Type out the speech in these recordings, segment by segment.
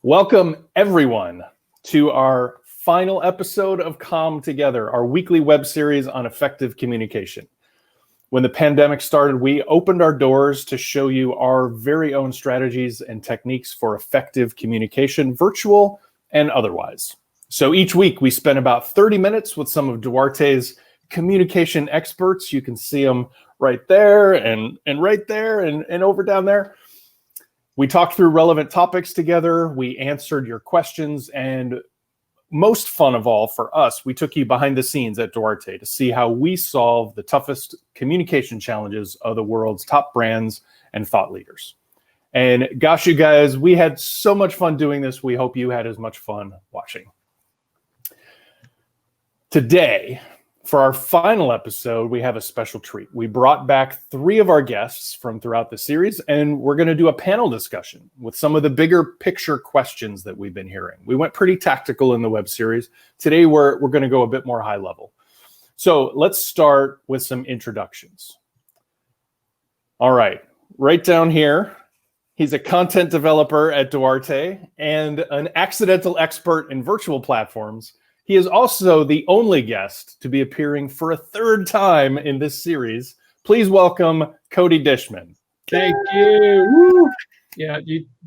Welcome, everyone, to our final episode of Calm Together, our weekly web series on effective communication. When the pandemic started, we opened our doors to show you our very own strategies and techniques for effective communication, virtual and otherwise. So each week, we spend about 30 minutes with some of Duarte's communication experts. You can see them right there and right there and over down there. We talked through relevant topics together. We answered your questions, and most fun of all for us, we took you behind the scenes at Duarte to see how we solve the toughest communication challenges of the world's top brands and thought leaders. And gosh, you guys, we had so much fun doing this. We hope you had as much fun watching. Today, for our final episode, we have a special treat. We brought back 3 of our guests from throughout the series, and we're going to do a panel discussion with some of the bigger picture questions that we've been hearing. We went pretty tactical in the web series. Today, we're going to go a bit more high level. So let's start with some introductions. All right, right down here, he's a content developer at Duarte and an accidental expert in virtual platforms. He is also the only guest to be appearing for a 3rd time in this series. Please welcome Cody Dishman. Thank you. Woo. Yeah,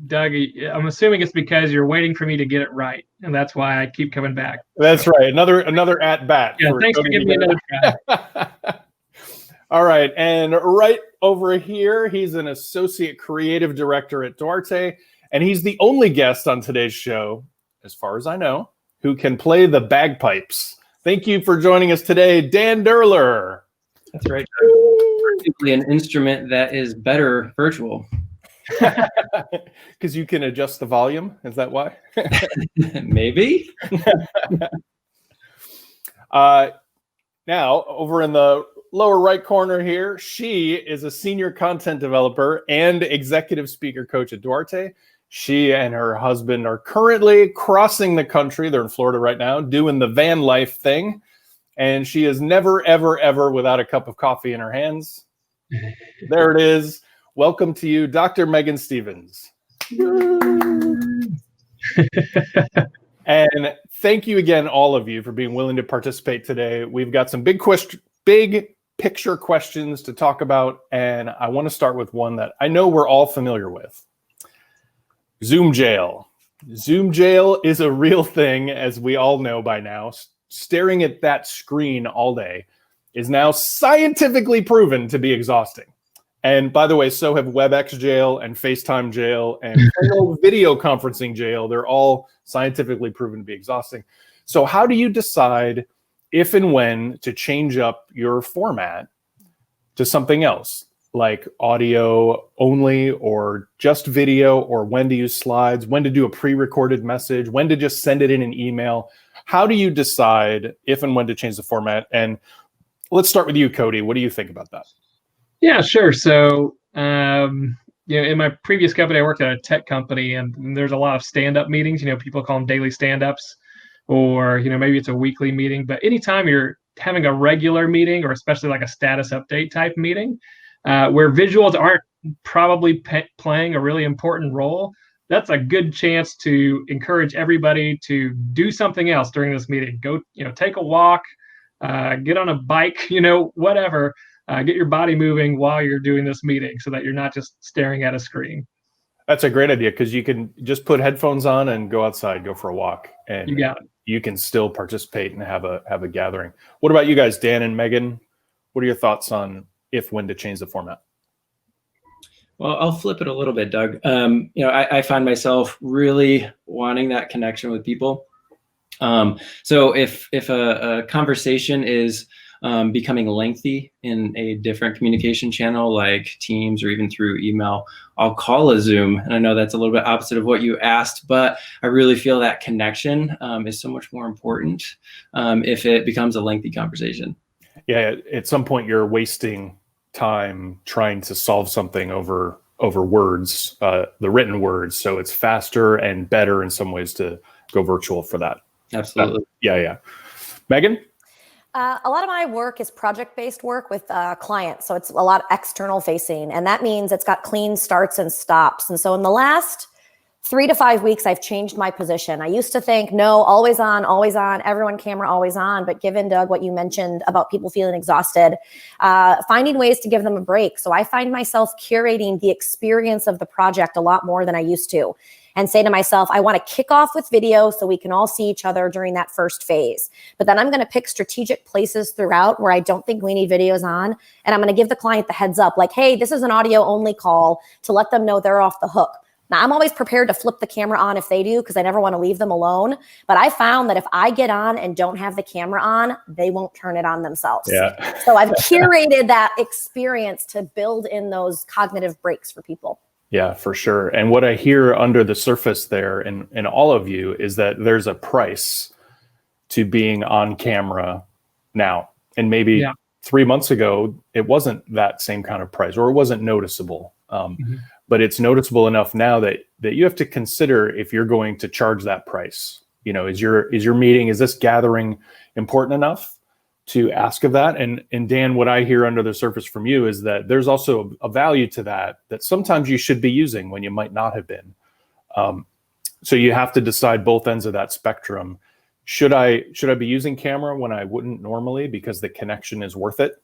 Doug, I'm assuming it's because you're waiting for me to get it right, and that's why I keep coming back. That's right. Another at bat. Yeah, thanks for giving me another try. All right, and right over here, he's an associate creative director at Duarte, and he's the only guest on today's show, as far as I know, who can play the bagpipes. Thank you for joining us today, Dan Derler. That's right. Particularly an instrument that is better virtual. Because you can adjust the volume, is that why? Maybe. Now, over in the lower right corner here, she is a senior content developer and executive speaker coach at Duarte. She and her husband are currently crossing the country. They're in Florida right now, doing the van life thing. And she is never, ever, ever without a cup of coffee in her hands. There it is. Welcome to you, Dr. Megan Stevens. And thank you again, all of you, for being willing to participate today. We've got some big picture questions to talk about. And I want to start with one that I know we're all familiar with. Zoom jail. Zoom jail is a real thing, as we all know by now. Staring at that screen all day is now scientifically proven to be exhausting. And by the way, so have WebEx jail and FaceTime jail and video conferencing jail. They're all scientifically proven to be exhausting. So how do you decide if and when to change up your format to something else, like audio only or just video, or when to use slides, when to do a pre-recorded message, when to just send it in an email? How do you decide if and when to change the format? And let's start with you, Cody. What do you think about that? Yeah, sure. So, in my previous company, I worked at a tech company, and there's a lot of stand-up meetings. People call them daily stand-ups, or, maybe it's a weekly meeting. But anytime you're having a regular meeting, or especially like a status update type meeting, where visuals aren't probably playing a really important role, that's a good chance to encourage everybody to do something else during this meeting. Go, take a walk, get on a bike, whatever. Get your body moving while you're doing this meeting so that you're not just staring at a screen. That's a great idea, because you can just put headphones on and go outside, go for a walk, and you got it. You can still participate and have a gathering. What about you guys, Dan and Megan? What are your thoughts on when to change the format? Well, I'll flip it a little bit, Doug. I find myself really wanting that connection with people. So if a conversation is becoming lengthy in a different communication channel like Teams or even through email, I'll call a Zoom. And I know that's a little bit opposite of what you asked, but I really feel that connection is so much more important if it becomes a lengthy conversation. Yeah, at some point you're wasting time trying to solve something over words, the written words. So it's faster and better in some ways to go virtual for that. Absolutely. Yeah. Megan? A lot of my work is project-based work with clients. So it's a lot external facing. And that means it's got clean starts and stops. And so in the last 3 to 5 weeks, I've changed my position. I used to think, no, always on, everyone camera always on. But given, Doug, what you mentioned about people feeling exhausted, finding ways to give them a break. So I find myself curating the experience of the project a lot more than I used to, and say to myself, I want to kick off with video so we can all see each other during that first phase. But then I'm going to pick strategic places throughout where I don't think we need videos on. And I'm going to give the client the heads up, like, hey, this is an audio only call, to let them know they're off the hook. Now, I'm always prepared to flip the camera on if they do, because I never want to leave them alone. But I found that if I get on and don't have the camera on, they won't turn it on themselves. Yeah. So I've curated that experience to build in those cognitive breaks for people. Yeah, for sure. And what I hear under the surface there in all of you is that there's a price to being on camera now. And maybe 3 months ago, it wasn't that same kind of price, or it wasn't noticeable. But it's noticeable enough now that you have to consider if you're going to charge that price. You know, is your meeting, is this gathering important enough to ask of that? And Dan, what I hear under the surface from you is that there's also a value to that sometimes you should be using when you might not have been. So you have to decide both ends of that spectrum. Should I be using camera when I wouldn't normally because the connection is worth it?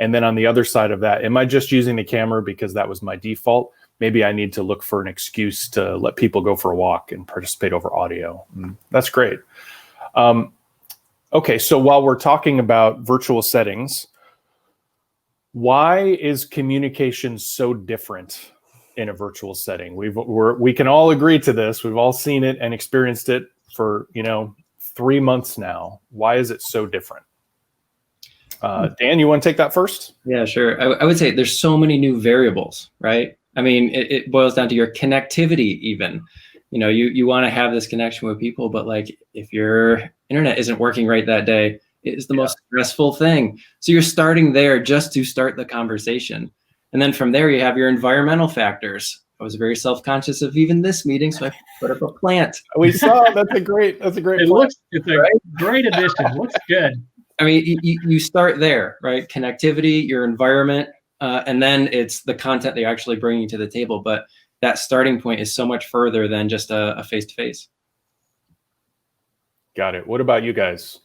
And then on the other side of that, am I just using the camera because that was my default? Maybe I need to look for an excuse to let people go for a walk and participate over audio. That's great. Okay, so while we're talking about virtual settings, why is communication so different in a virtual setting? We can all agree to this. We've all seen it and experienced it for 3 months now. Why is it so different? Dan, you want to take that first? Yeah, sure. I would say there's so many new variables, right? I mean, it boils down to your connectivity even. You want to have this connection with people, but like if your internet isn't working right that day, it is the most stressful thing. So you're starting there just to start the conversation. And then from there, you have your environmental factors. I was very self-conscious of even this meeting, so I put up a plant. We saw, that's a great It's a great addition. Looks good. I mean, you start there, right? Connectivity, your environment, and then it's the content that you're actually bringing to the table. But that starting point is so much further than just a face-to-face. Got it. What about you guys?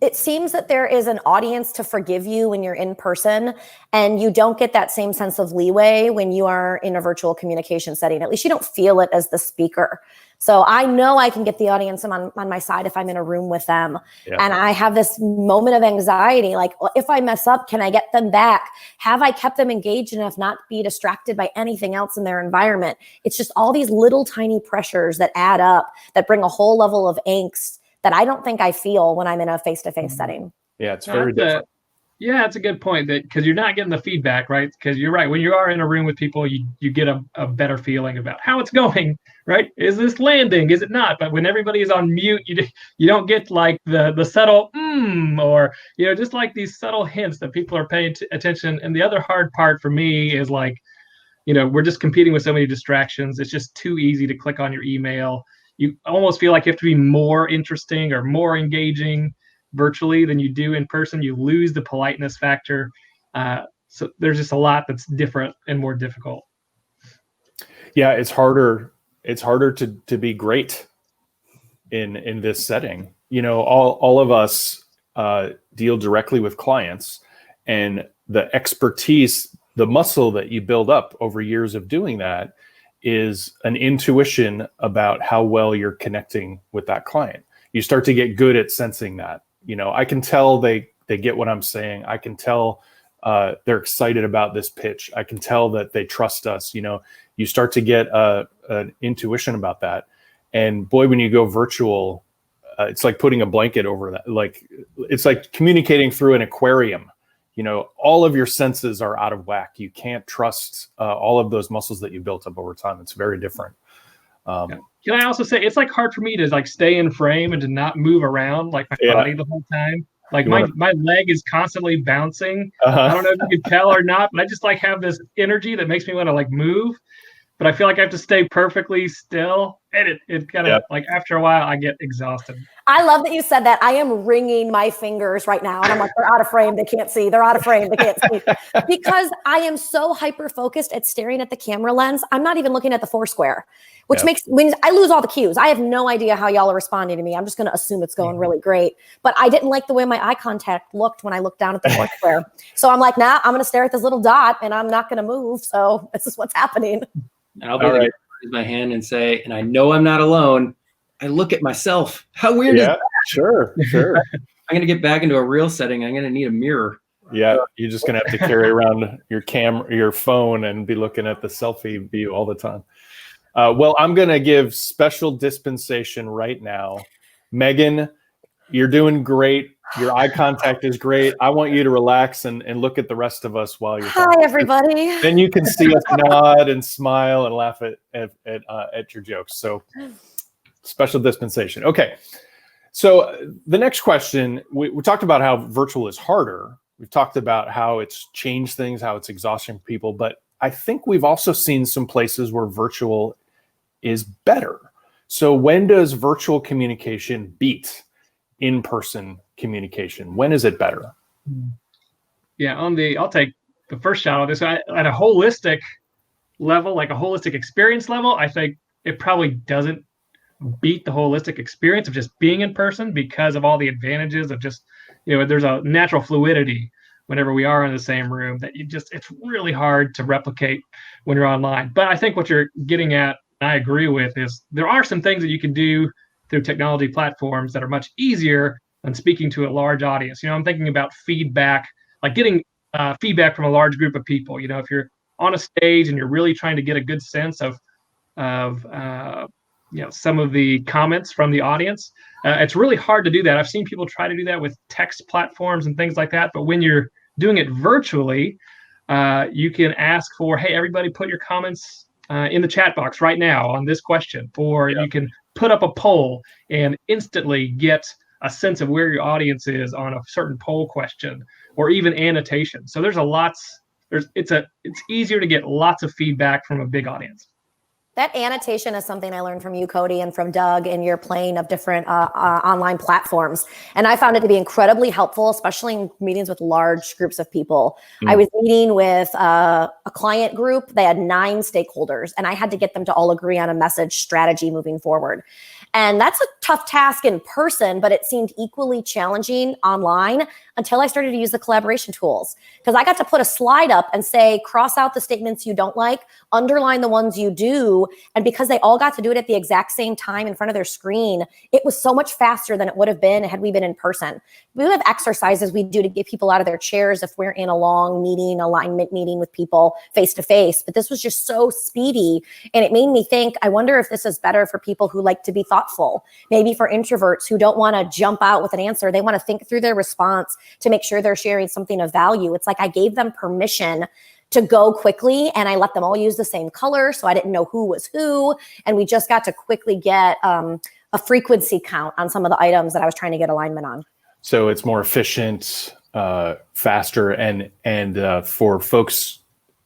It seems that there is an audience to forgive you when you're in person, and you don't get that same sense of leeway when you are in a virtual communication setting. At least you don't feel it as the speaker. So I know I can get the audience on my side if I'm in a room with them. Yeah. And I have this moment of anxiety, like, well, if I mess up, can I get them back? Have I kept them engaged enough not to be distracted by anything else in their environment? It's just all these little tiny pressures that add up that bring a whole level of angst that I don't think I feel when I'm in a face-to-face setting. Yeah, it's very different. Yeah, it's a good point, that because you're not getting the feedback, right? Because you're right. When you are in a room with people, you get a better feeling about how it's going, right? Is this landing? Is it not? But when everybody is on mute, you don't get like the subtle or just like these subtle hints that people are paying attention. And the other hard part for me is like, we're just competing with so many distractions. It's just too easy to click on your email. You almost feel like you have to be more interesting or more engaging virtually than you do in person. You lose the politeness factor. So there's just a lot that's different and more difficult. Yeah, it's harder to be great in this setting. All of us deal directly with clients, and the expertise, the muscle that you build up over years of doing that is an intuition about how well you're connecting with that client. You start to get good at sensing that. I can tell they get what I'm saying. I can tell they're excited about this pitch. I can tell that they trust us. You start to get an intuition about that. And boy, when you go virtual, it's like putting a blanket over that. Like it's like communicating through an aquarium. All of your senses are out of whack. You can't trust all of those muscles that you built up over time. It's very different. Can I also say it's like hard for me to like stay in frame and to not move around like my body the whole time. Like my leg is constantly bouncing. I don't know if you can tell or not, but I just like have this energy that makes me want to like move. But I feel like I have to stay perfectly still and it kind of like after a while I get exhausted. I love that you said that. I am wringing my fingers right now. And I'm like, they're out of frame. They can't see. They're out of frame. They can't see. Because I am so hyper-focused at staring at the camera lens. I'm not even looking at the foursquare, which means I lose all the cues. I have no idea how y'all are responding to me. I'm just going to assume it's going really great. But I didn't like the way my eye contact looked when I looked down at the foursquare. So I'm like, nah, I'm going to stare at this little dot and I'm not going to move. So this is what's happening. And I'll be raise my hand and say, and I know I'm not alone. I look at myself. How weird is that? Sure. I'm going to get back into a real setting. I'm going to need a mirror. Yeah, you're just going to have to carry around your camera, your phone, and be looking at the selfie view all the time. Well, I'm going to give special dispensation right now. Megan, you're doing great. Your eye contact is great. I want you to relax and look at the rest of us while you're talking. Hi, everybody. Then you can see us nod and smile and laugh at your jokes. So special dispensation. Okay. So the next question, we talked about how virtual is harder. We've talked about how it's changed things, how it's exhausting people. But I think we've also seen some places where virtual is better. So when does virtual communication beat in-person communication? When is it better? Yeah, I'll take the first shot of this. At a holistic level, like a holistic experience level, I think it probably doesn't beat the holistic experience of just being in person because of all the advantages of just, there's a natural fluidity whenever we are in the same room that it's really hard to replicate when you're online. But I think what you're getting at, I agree with, is there are some things that you can do through technology platforms that are much easier than speaking to a large audience. I'm thinking about feedback, like getting feedback from a large group of people. If you're on a stage and you're really trying to get a good sense of some of the comments from the audience, it's really hard to do that. I've seen people try to do that with text platforms and things like that. But when you're doing it virtually, you can ask for, hey, everybody put your comments in the chat box right now on this question, or you can put up a poll and instantly get a sense of where your audience is on a certain poll question, or even annotation. So it's easier to get lots of feedback from a big audience. That annotation is something I learned from you, Cody, and from Doug in your playing of different online platforms. And I found it to be incredibly helpful, especially in meetings with large groups of people. I was meeting with a client group. They had 9 stakeholders, and I had to get them to all agree on a message strategy moving forward. And that's a tough task in person, but it seemed equally challenging online until I started to use the collaboration tools. Because I got to put a slide up and say, cross out the statements you don't like, underline the ones you do. And because they all got to do it at the exact same time in front of their screen, it was so much faster than it would have been had we been in person. We have exercises we do to get people out of their chairs if we're in a long meeting, alignment meeting with people face to face. But this was just so speedy. And it made me think, I wonder if this is better for people who like to be thoughtful. Maybe for introverts who don't want to jump out with an answer. They want to think through their response to make sure they're sharing something of value. It's like I gave them permission to go quickly, and I let them all use the same color, so I didn't know who was who. And we just got to quickly get a frequency count on some of the items that I was trying to get alignment on. So it's more efficient, faster, and for folks,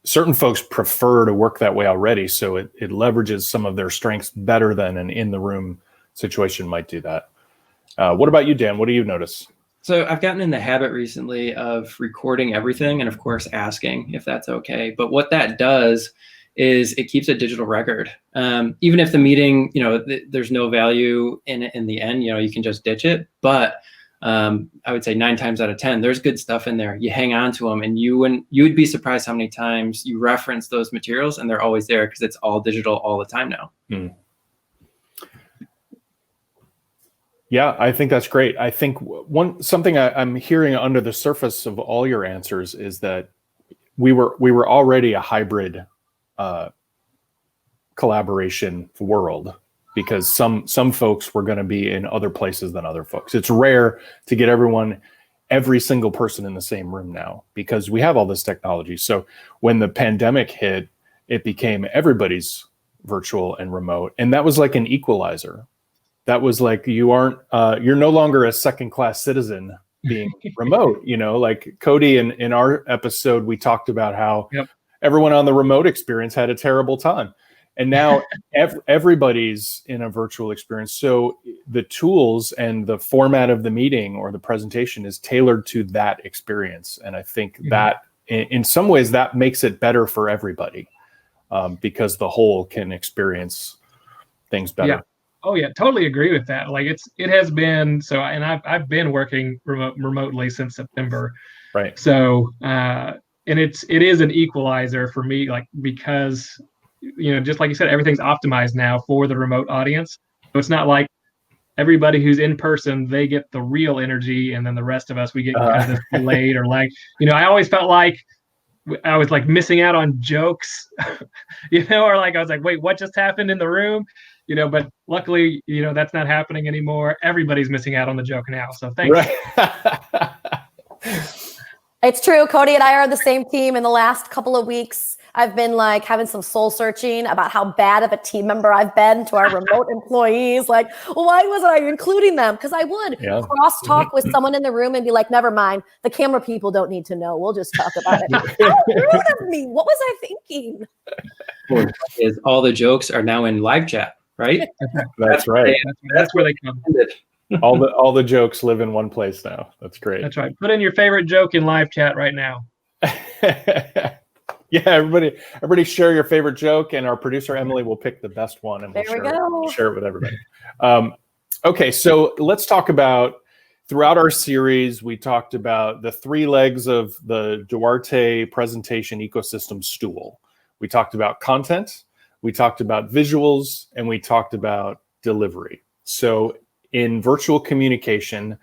certain folks prefer to work that way already. So it leverages some of their strengths better than an in-the-room situation might do that. What about you, Dan? What do you notice? So I've gotten in the habit recently of recording everything and, of course, asking if that's okay. But what that does is it keeps a digital record. Even if the meeting, there's no value in it in the end, you can just ditch it. But I would say 9 times out of 10, there's good stuff in there. You hang on to them, and you would be surprised how many times you reference those materials, and they're always there because it's all digital all the time now. Yeah, I think that's great. I think something I'm hearing under the surface of all your answers is that we were already a hybrid collaboration world, because some folks were going to be in other places than other folks. It's rare to get every single person in the same room now because we have all this technology. So when the pandemic hit, it became everybody's virtual and remote, and that was like an equalizer. That was like you're no longer a second-class citizen being remote. Like Cody in our episode, we talked about how everyone on the remote experience had a terrible time. And now everybody's in a virtual experience. So the tools and the format of the meeting or the presentation is tailored to that experience. And I think that in some ways that makes it better for everybody, because the whole can experience things better. Yeah. Oh yeah, totally agree with that. Like it has been so, and I've been working remotely since September. Right. So and it is an equalizer for me, like, because just like you said, everything's optimized now for the remote audience. So it's not like everybody who's in person, they get the real energy, and then the rest of us, we get kind of this delayed or like, I always felt like I was like missing out on jokes, or like I was like, wait, what just happened in the room? But luckily, that's not happening anymore. Everybody's missing out on the joke now. So thanks. Right. It's true. Cody and I are on the same team. In the last couple of weeks, I've been like having some soul searching about how bad of a team member I've been to our remote employees. Like, why wasn't I including them? Because I would cross talk with someone in the room and be like, never mind. The camera people don't need to know. We'll just talk about it. How rude of me. What was I thinking? Is all the jokes are now in live chat, right? That's right. That's where they come. All the jokes live in one place now. That's great. That's right. Put in your favorite joke in live chat right now. Yeah, everybody share your favorite joke, and our producer Emily will pick the best one, and we'll share it with everybody. Okay, so let's talk about, throughout our series, we talked about the 3 legs of the Duarte presentation ecosystem stool. We talked about content, we talked about visuals, and we talked about delivery. So in virtual communication,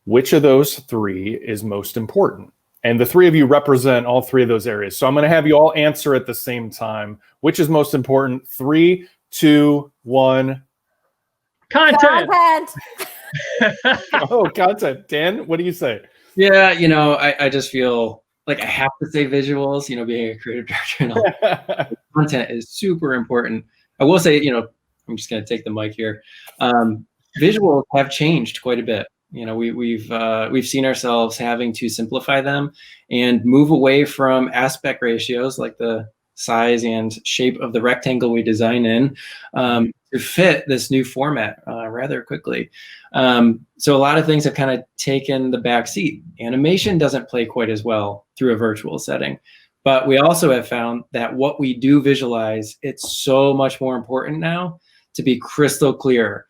which of those 3 is most important? And the 3 of you represent all 3 of those areas. So I'm going to have you all answer at the same time. Which is most important? 3, 2, 1. Content. Oh, content. Dan, what do you say? Yeah, I just feel like I have to say visuals, being a creative director and all. Content is super important. I will say, I'm just going to take the mic here. Visuals have changed quite a bit. We've seen ourselves having to simplify them and move away from aspect ratios, like the size and shape of the rectangle we design in, to fit this new format rather quickly. So a lot of things have kind of taken the back seat. Animation doesn't play quite as well through a virtual setting, but we also have found that what we do visualize, it's so much more important now to be crystal clear.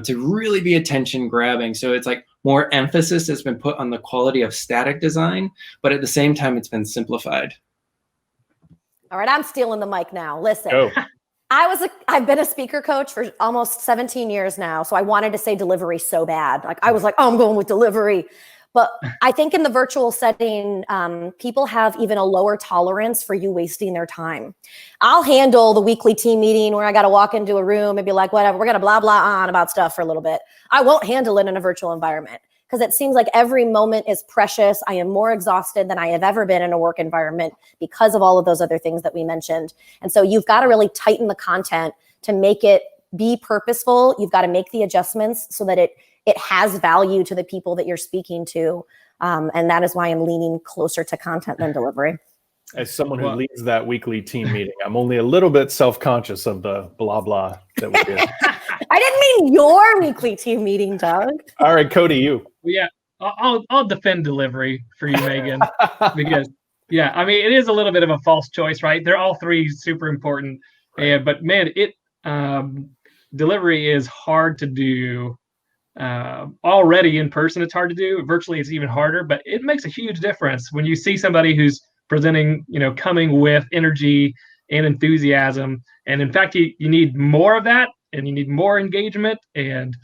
To really be attention grabbing. So it's like more emphasis has been put on the quality of static design, but at the same time, it's been simplified. All right, I'm stealing the mic now. Listen, Go. I've been a speaker coach for almost 17 years now. So I wanted to say delivery so bad. Like I was like, oh, I'm going with delivery. But I think in the virtual setting, people have even a lower tolerance for you wasting their time. I'll handle the weekly team meeting where I got to walk into a room and be like, whatever, we're going to blah, blah on about stuff for a little bit. I won't handle it in a virtual environment because it seems like every moment is precious. I am more exhausted than I have ever been in a work environment because of all of those other things that we mentioned. And so you've got to really tighten the content to make it be purposeful. You've got to make the adjustments so that it has value to the people that you're speaking to. And that is why I'm leaning closer to content than delivery. As someone who leads that weekly team meeting, I'm only a little bit self-conscious of the blah, blah that we did. I didn't mean your weekly team meeting, Doug. All right, Cody, you. Yeah, I'll defend delivery for you, Megan, because I mean, it is a little bit of a false choice, right? They're all 3 super important. But man, delivery is hard to do. Already in person, it's hard to do. Virtually, it's even harder, but it makes a huge difference when you see somebody who's presenting, coming with energy and enthusiasm. And in fact, you need more of that, and you need more engagement. And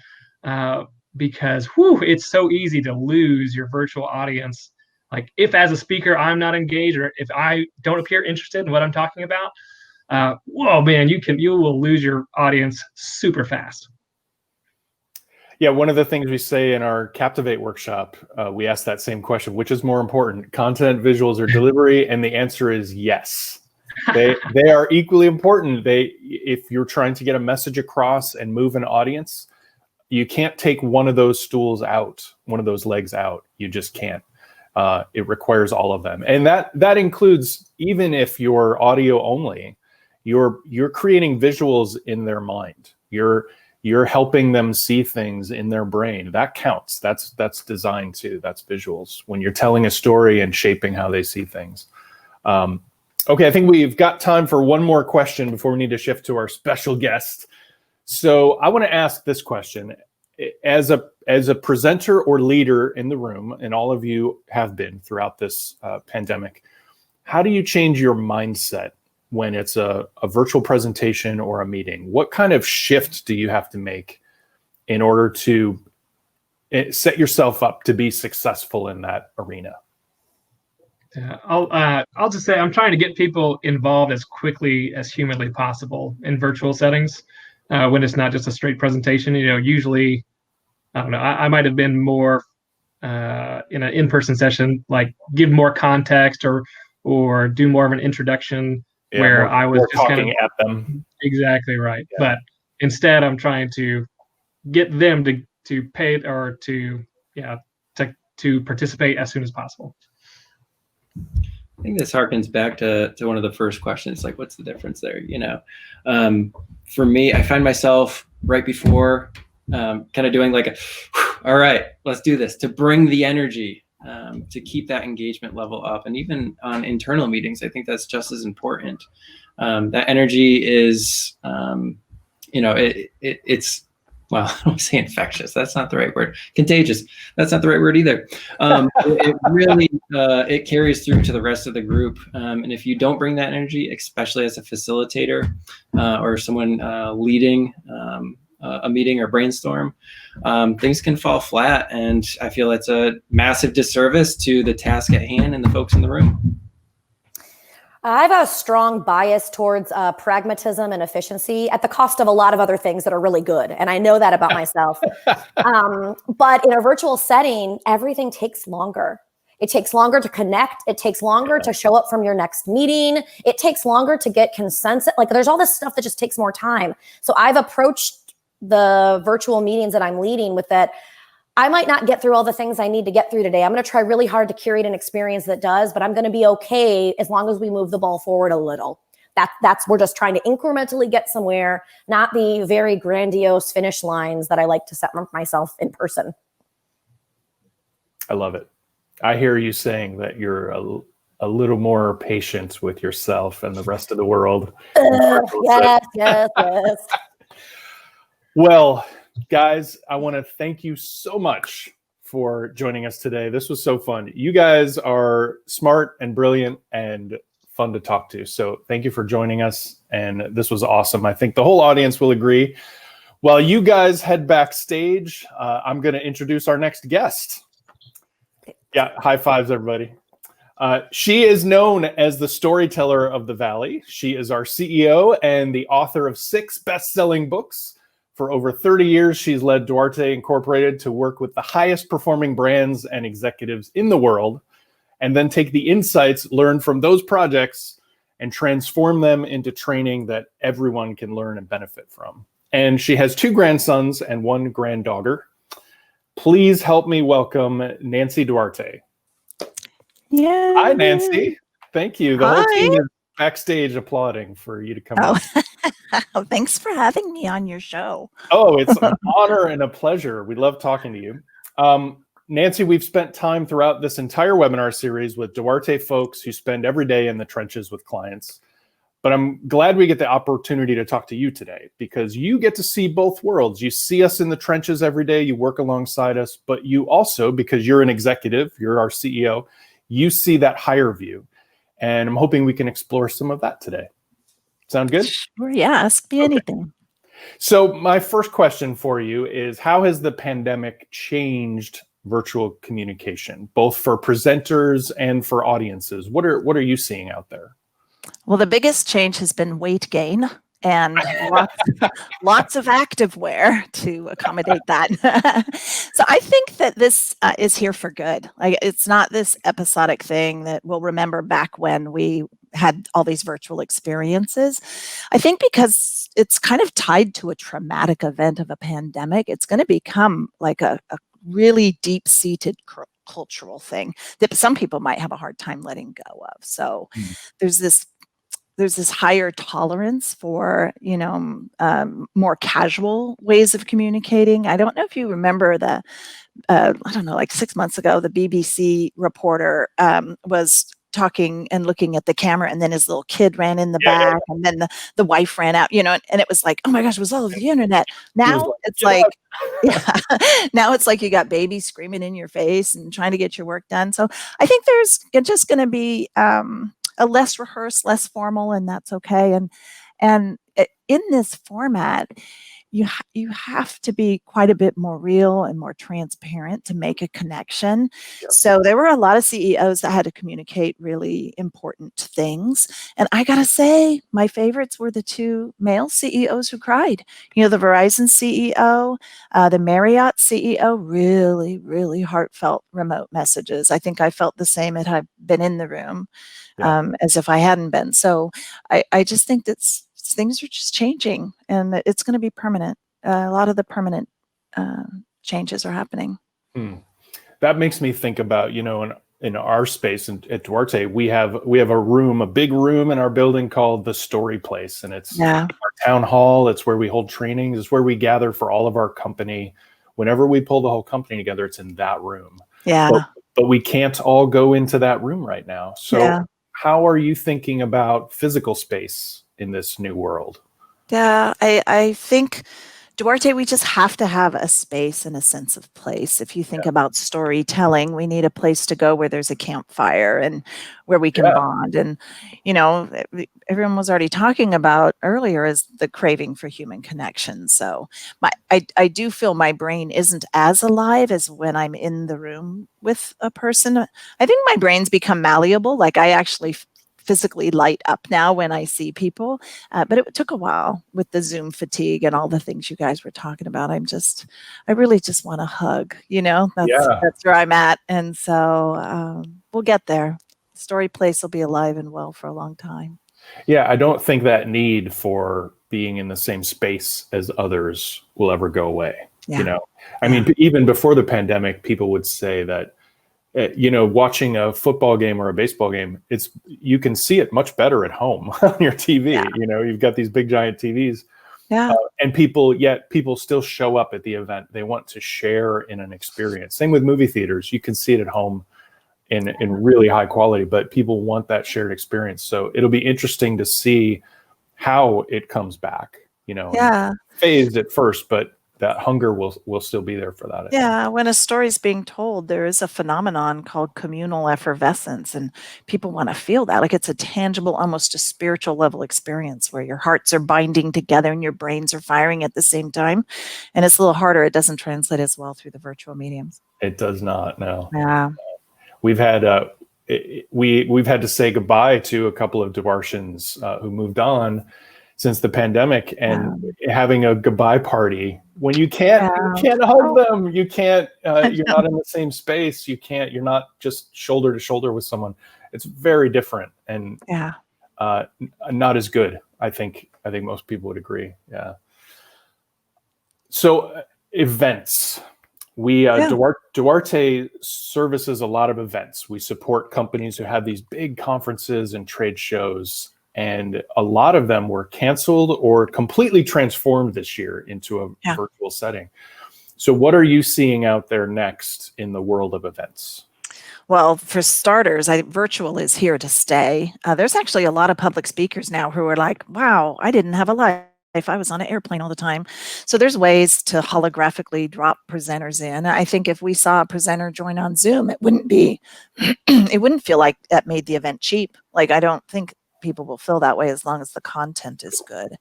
because it's so easy to lose your virtual audience. Like if as a speaker, I'm not engaged, or if I don't appear interested in what I'm talking about, whoa, man, you will lose your audience super fast. Yeah, one of the things we say in our Captivate workshop, we ask that same question: which is more important, content, visuals, or delivery? And the answer is yes. They are equally important. If you're trying to get a message across and move an audience, you can't take one of those stools out, one of those legs out. You just can't. It requires all of them, and that includes even if you're audio only. you're creating visuals in their mind. You're helping them see things in their brain. That counts. That's design too. That's visuals. When you're telling a story and shaping how they see things. Okay, I think we've got time for one more question before we need to shift to our special guest. So I want to ask this question. As a presenter or leader in the room, and all of you have been throughout this pandemic, how do you change your mindset when it's a virtual presentation or a meeting? What kind of shift do you have to make in order to set yourself up to be successful in that arena? I'll just say I'm trying to get people involved as quickly as humanly possible in virtual settings when it's not just a straight presentation. Usually, I don't know, I might have been more in an in-person session, like give more context or do more of an introduction where I was just talking at them. Exactly right. Yeah. But instead, I'm trying to get them to pay or to participate as soon as possible. I think this harkens back to one of the first questions, like what's the difference there? For me, I find myself right before kind of doing like all right, let's do this, to bring the energy, to keep that engagement level up. And even on internal meetings, I think that's just as important. That energy is, it's, well, I don't want to say infectious. That's not the right word. Contagious. That's not the right word either. It really, it carries through to the rest of the group. And if you don't bring that energy, especially as a facilitator or someone leading a meeting or brainstorm, things can fall flat. And I feel it's a massive disservice to the task at hand and the folks in the room. I have a strong bias towards pragmatism and efficiency at the cost of a lot of other things that are really good. And I know that about myself. But in a virtual setting, everything takes longer. It takes longer to connect. It takes longer to show up from your next meeting. It takes longer to get consensus. Like there's all this stuff that just takes more time. So I've approached the virtual meetings that I'm leading with that. I might not get through all the things I need to get through today. I'm going to try really hard to curate an experience that does, but I'm going to be okay as long as we move the ball forward a little. We're just trying to incrementally get somewhere, not the very grandiose finish lines that I like to set myself in person. I love it. I hear you saying that you're a little more patient with yourself and the rest of the world. Yes. Well, guys, I want to thank you so much for joining us today. This was so fun. You guys are smart and brilliant and fun to talk to. So thank you for joining us. And this was awesome. I think the whole audience will agree. While you guys head backstage, I'm going to introduce our next guest. Yeah, high fives, everybody. She is known as the storyteller of the Valley. She is our CEO and the author of 6 best-selling books. For over 30 years, she's led Duarte Incorporated to work with the highest performing brands and executives in the world, and then take the insights learned from those projects and transform them into training that everyone can learn and benefit from. And she has 2 grandsons and 1 granddaughter. Please help me welcome Nancy Duarte. Yeah. Hi, Nancy. Thank you. The whole team is backstage applauding for you to come out. Oh, thanks for having me on your show. Oh, it's an honor and a pleasure. We love talking to you. Nancy, we've spent time throughout this entire webinar series with Duarte folks who spend every day in the trenches with clients. But I'm glad we get the opportunity to talk to you today because you get to see both worlds. You see us in the trenches every day. You work alongside us, but you also, because you're an executive, you're our CEO, you see that higher view. And I'm hoping we can explore some of that today. Sound good? Sure, yeah, ask me anything. So my first question for you is, how has the pandemic changed virtual communication, both for presenters and for audiences? What are you seeing out there? Well, the biggest change has been weight gain and lots of activewear to accommodate that. So I think that this is here for good. Like, it's not this episodic thing that we'll remember back when we had all these virtual experiences. I think because it's kind of tied to a traumatic event of a pandemic, it's going to become like a really deep-seated cultural thing that some people might have a hard time letting go of. So there's this there's this higher tolerance for, more casual ways of communicating. I don't know if you remember I don't know, like 6 months ago, the BBC reporter was talking and looking at the camera, and then his little kid ran in the back, and then the wife ran out, and it was like, oh my gosh, it was all over the internet. Now it's like, yeah, now it's like you got babies screaming in your face and trying to get your work done. So I think there's just going to be a less rehearsed, less formal, and that's okay. And in this format, you have to be quite a bit more real and more transparent to make a connection. Yep. So there were a lot of CEOs that had to communicate really important things. And I gotta say, my favorites were the two male CEOs who cried. The Verizon CEO, the Marriott CEO, really, really heartfelt remote messages. I think I felt the same had I been in the room as if I hadn't been. So I just think that things are just changing, and it's going to be permanent. A lot of the permanent changes are happening. That makes me think about, in our space at Duarte, we have a big room in our building called the Story Place, and it's our town hall. It's where we hold trainings. It's where we gather for all of our company. Whenever we pull the whole company together, it's in that room. Yeah. But we can't all go into that room right now. So how are you thinking about physical space in this new world? Yeah, I think, Duarte, we just have to have a space and a sense of place. If you think about storytelling, we need a place to go where there's a campfire and where we can bond. And, everyone was already talking about earlier is the craving for human connection. So I do feel my brain isn't as alive as when I'm in the room with a person. I think my brain's become malleable. Like I actually physically light up now when I see people, but it took a while with the Zoom fatigue and all the things you guys were talking about. I really just want a hug, that's where I'm at. And so we'll get there. Story Place will be alive and well for a long time. Yeah, I don't think that need for being in the same space as others will ever go away. I mean, even before the pandemic, people would say that watching a football game or a baseball game, you can see it much better at home on your TV. You've got these big giant TVs, and people still show up at the event. They want to share in an experience. Same with movie theaters. You can see it at home in really high quality, but people want that shared experience. So it'll be interesting to see how it comes back. Phased at first, but that hunger will still be there for that. Yeah, when a story is being told, there is a phenomenon called communal effervescence, and people want to feel that. Like it's a tangible, almost a spiritual level experience where your hearts are binding together and your brains are firing at the same time. And it's a little harder. It doesn't translate as well through the virtual mediums. It does not, no. Yeah. We've had we've had to say goodbye to a couple of Duartians who moved on since the pandemic, and having a goodbye party when you can't hug them, you can't, you're not in the same space. You're not just shoulder to shoulder with someone. It's very different and not as good. I think most people would agree. Yeah. So events, Duarte services a lot of events. We support companies who have these big conferences and trade shows. And a lot of them were canceled or completely transformed this year into a virtual setting. So what are you seeing out there next in the world of events? Well, for starters, virtual is here to stay. There's actually a lot of public speakers now who are like, wow, I didn't have a life. I was on an airplane all the time. So there's ways to holographically drop presenters in. I think if we saw a presenter join on Zoom, it wouldn't feel like that made the event cheap. Like, I don't think people will feel that way as long as the content is good.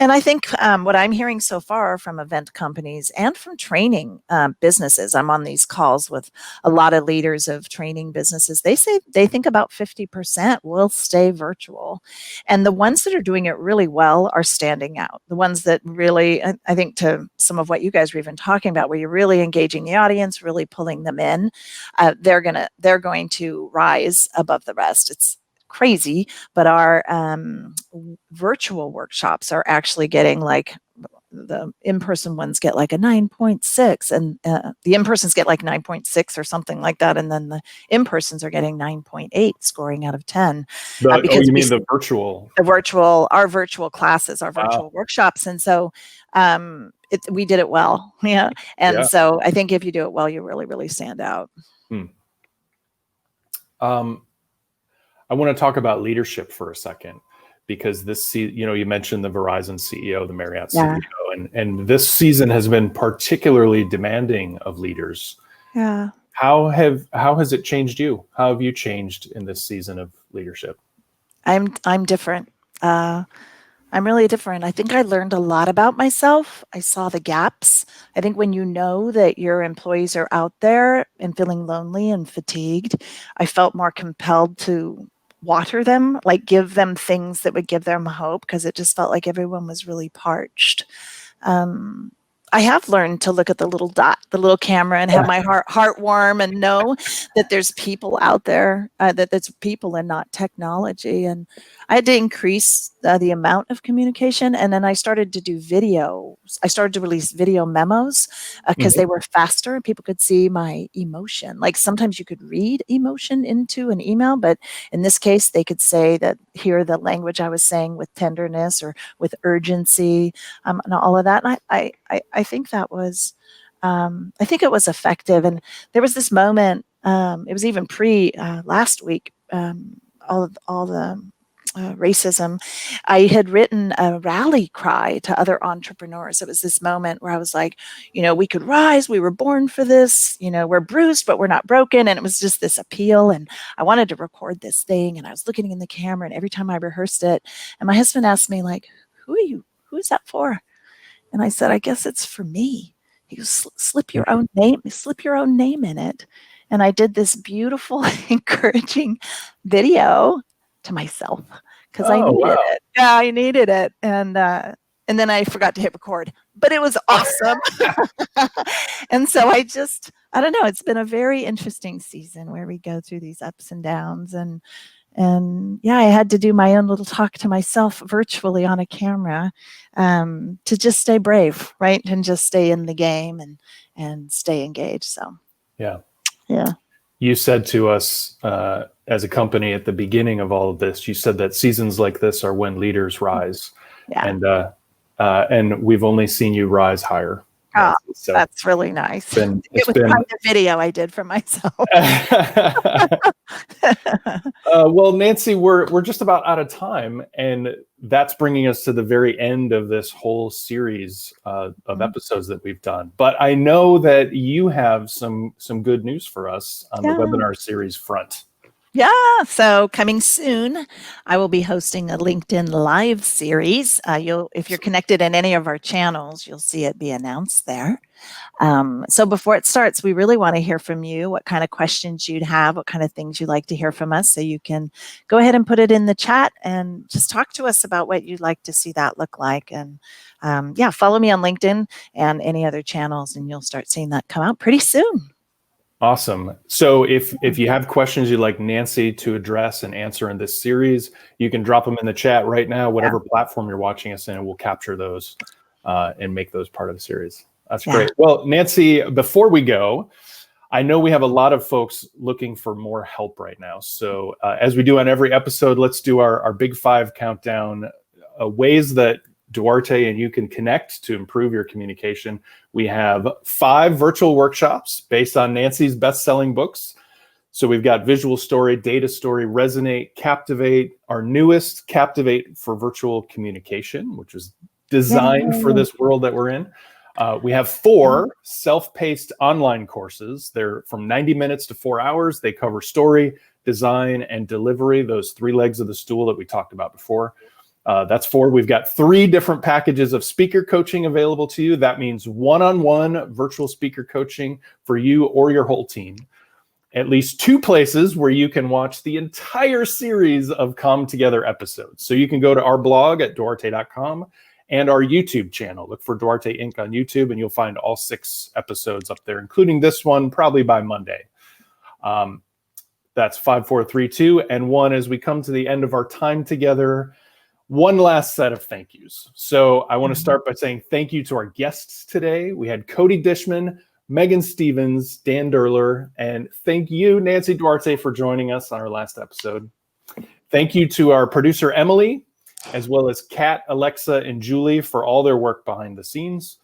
And I think what I'm hearing so far from event companies and from training businesses, I'm on these calls with a lot of leaders of training businesses. They say they think about 50% will stay virtual. And the ones that are doing it really well are standing out. The ones that really, I think to some of what you guys were even talking about, where you're really engaging the audience, really pulling them in, they're going to rise above the rest. It's crazy, but our virtual workshops are actually getting like the in-person ones get like a 9.6, and the in-persons get like 9.6 or something like that, and then the in-persons are getting 9.8 scoring out of 10. Because you mean the virtual? Our virtual classes, our virtual workshops, and so we did it well, yeah. And so I think if you do it well, you really, really stand out. I want to talk about leadership for a second, because you mentioned the Verizon CEO, the Marriott CEO, and this season has been particularly demanding of leaders. Yeah. How has it changed you? How have you changed in this season of leadership? I'm different. I'm really different. I think I learned a lot about myself. I saw the gaps. I think when you know that your employees are out there and feeling lonely and fatigued, I felt more compelled to water them, like give them things that would give them hope, because it just felt like everyone was really parched. I have learned to look at the little dot, the little camera, and have my heart warm and know that there's people out there, that there's people and not technology. And I had to increase the amount of communication. And then I started to do videos. I started to release video memos because they were faster and people could see my emotion. Like sometimes you could read emotion into an email, but in this case, they could hear the language I was saying with tenderness or with urgency, and all of that. And I think that was, I think it was effective. And there was this moment, it was even last week, all the racism, I had written a rally cry to other entrepreneurs. It was this moment where I was like, we could rise. We were born for this. We're bruised, but we're not broken. And it was just this appeal. And I wanted to record this thing. And I was looking in the camera, and every time I rehearsed it, and my husband asked me, like, who are you? Who is that for? And I said, I guess it's for me. He goes, slip your own name in it. And I did this beautiful, encouraging video to myself because I needed it. Yeah, I needed it. And then I forgot to hit record, but it was awesome. And so I don't know. It's been a very interesting season where we go through these ups and downs, and yeah, I had to do my own little talk to myself virtually on a camera, to just stay brave, right? And just stay in the game and stay engaged. So, yeah. You said to us as a company at the beginning of all of this, you said that seasons like this are when leaders rise. Yeah. And we've only seen you rise higher. Oh, so that's really nice. It was kind of video I did for myself. Well, Nancy, we're just about out of time, and that's bringing us to the very end of this whole series of episodes that we've done. But I know that you have some good news for us on the webinar series front. Yeah, so coming soon, I will be hosting a LinkedIn Live series. If you're connected in any of our channels, you'll see it be announced there. So before it starts, we really want to hear from you, what kind of questions you'd have, what kind of things you'd like to hear from us. So you can go ahead and put it in the chat and just talk to us about what you'd like to see that look like. And follow me on LinkedIn and any other channels, and you'll start seeing that come out pretty soon. Awesome. So if you have questions you'd like Nancy to address and answer in this series, you can drop them in the chat right now, whatever platform you're watching us in, and we'll capture those and make those part of the series. That's great. Well, Nancy, before we go, I know we have a lot of folks looking for more help right now. So as we do on every episode, let's do our Big Five countdown, ways that Duarte and you can connect to improve your communication. We have 5 virtual workshops based on Nancy's best-selling books. So we've got Visual Story, Data Story, Resonate, Captivate, our newest Captivate for virtual communication, which is designed for this world that we're in. We have 4 self-paced online courses. They're from 90 minutes to 4 hours. They cover story, design, and delivery, those 3 legs of the stool that we talked about before. That's 4. We've got 3 different packages of speaker coaching available to you. That means one-on-one virtual speaker coaching for you or your whole team. At least 2 places where you can watch the entire series of Come Together episodes. So you can go to our blog at duarte.com and our YouTube channel. Look for Duarte Inc. on YouTube, and you'll find all 6 episodes up there, including this one, probably by Monday. That's 5, 4, 3, 2, and 1. As we come to the end of our time together, one last set of thank yous. So I want to start by saying thank you to our guests today. We had Cody Dishman, Megan Stevens, Dan Derler, and thank you, Nancy Duarte, for joining us on our last episode. Thank you to our producer, Emily, as well as Kat, Alexa, and Julie for all their work behind the scenes.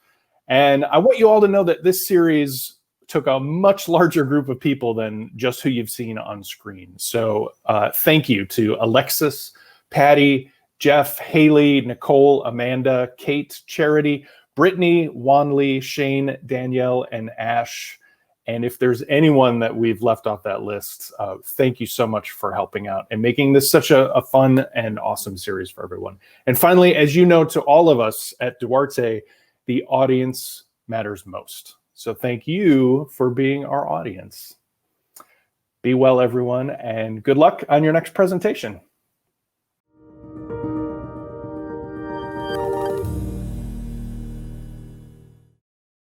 And I want you all to know that this series took a much larger group of people than just who you've seen on screen. So thank you to Alexis, Patty, Jeff, Haley, Nicole, Amanda, Kate, Charity, Brittany, Wanley, Shane, Danielle, and Ash. And if there's anyone that we've left off that list, thank you so much for helping out and making this such a fun and awesome series for everyone. And finally, as you know, to all of us at Duarte, the audience matters most. So thank you for being our audience. Be well, everyone, and good luck on your next presentation.